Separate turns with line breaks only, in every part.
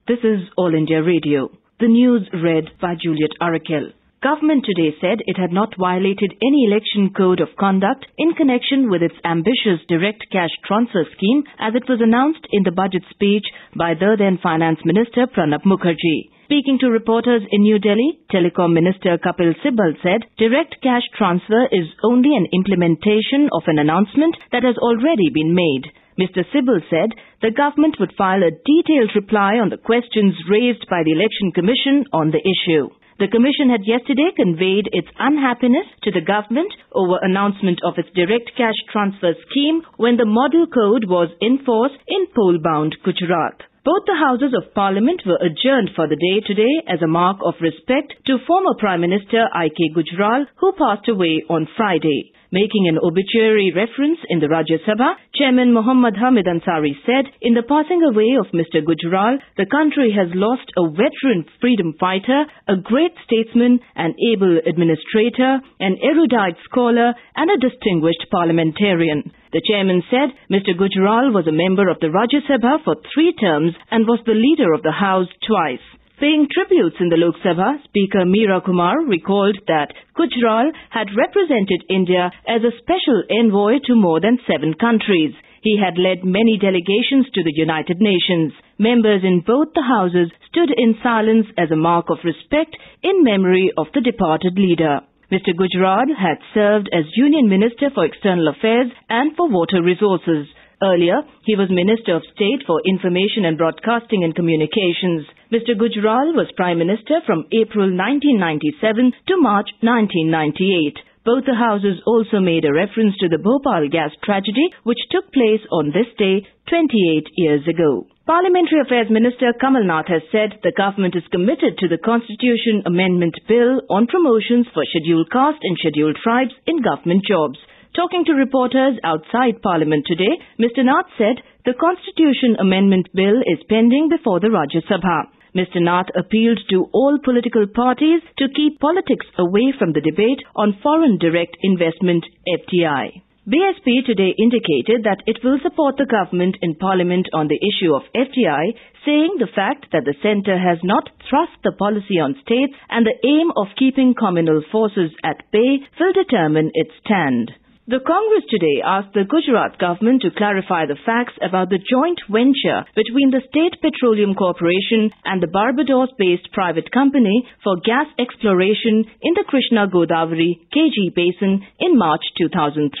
This is All India Radio. The news read by Juliet Arakel. Government today said it had not violated any election code of conduct in connection with its ambitious direct cash transfer scheme as it was announced in the budget speech by the then Finance Minister Pranab Mukherjee. Speaking to reporters in New Delhi, Telecom Minister Kapil Sibal said direct cash transfer is only an implementation of an announcement that has already been made. Mr. Sibal said the government would file a detailed reply on the questions raised by the Election Commission on the issue. The Commission had yesterday conveyed its unhappiness to the government over announcement of its direct cash transfer scheme when the model code was in force in poll-bound Gujarat. Both the Houses of Parliament were adjourned for the day today as a mark of respect to former Prime Minister I.K. Gujral, who passed away on Friday. Making an obituary reference in the Rajya Sabha, Chairman Muhammad Hamid Ansari said, in the passing away of Mr. Gujral, the country has lost a veteran freedom fighter, a great statesman, an able administrator, an erudite scholar, and a distinguished parliamentarian. The chairman said Mr. Gujral was a member of the Rajya Sabha for 3 terms and was the leader of the House twice. Paying tributes in the Lok Sabha, Speaker Meera Kumar recalled that Gujral had represented India as a special envoy to more than 7 countries. He had led many delegations to the United Nations. Members in both the houses stood in silence as a mark of respect in memory of the departed leader. Mr. Gujral had served as Union Minister for External Affairs and for Water Resources. Earlier, he was Minister of State for Information and Broadcasting and Communications. Mr. Gujral was Prime Minister from April 1997 to March 1998. Both the houses also made a reference to the Bhopal gas tragedy, which took place on this day 28 years ago. Parliamentary Affairs Minister Kamal Nath has said the government is committed to the Constitution Amendment Bill on promotions for scheduled caste and scheduled tribes in government jobs. Talking to reporters outside Parliament today, Mr. Nath said the Constitution Amendment Bill is pending before the Rajya Sabha. Mr. Nath appealed to all political parties to keep politics away from the debate on foreign direct investment (FDI). BSP today indicated that it will support the government in Parliament on the issue of FDI, saying the fact that the centre has not thrust the policy on states and the aim of keeping communal forces at bay will determine its stand. The Congress today asked the Gujarat government to clarify the facts about the joint venture between the State Petroleum Corporation and the Barbados-based private company for gas exploration in the Krishna-Godavari KG Basin in March 2003.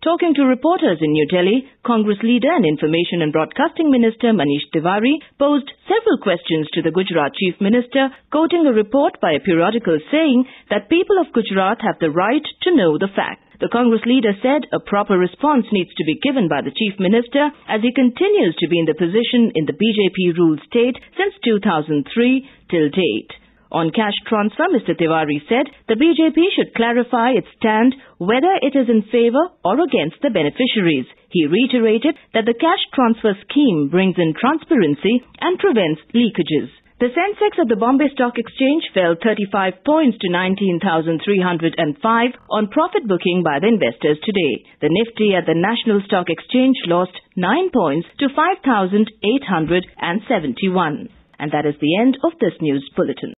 Talking to reporters in New Delhi, Congress leader and Information and Broadcasting Minister Manish Tiwari posed several questions to the Gujarat Chief Minister, quoting a report by a periodical saying that people of Gujarat have the right to know the facts. The Congress leader said a proper response needs to be given by the Chief Minister as he continues to be in the position in the BJP-ruled state since 2003 till date. On cash transfer, Mr. Tiwari said the BJP should clarify its stand whether it is in favour or against the beneficiaries. He reiterated that the cash transfer scheme brings in transparency and prevents leakages. The Sensex at the Bombay Stock Exchange fell 35 points to 19,305 on profit booking by the investors today. The Nifty at the National Stock Exchange lost 9 points to 5,871. And that is the end of this news bulletin.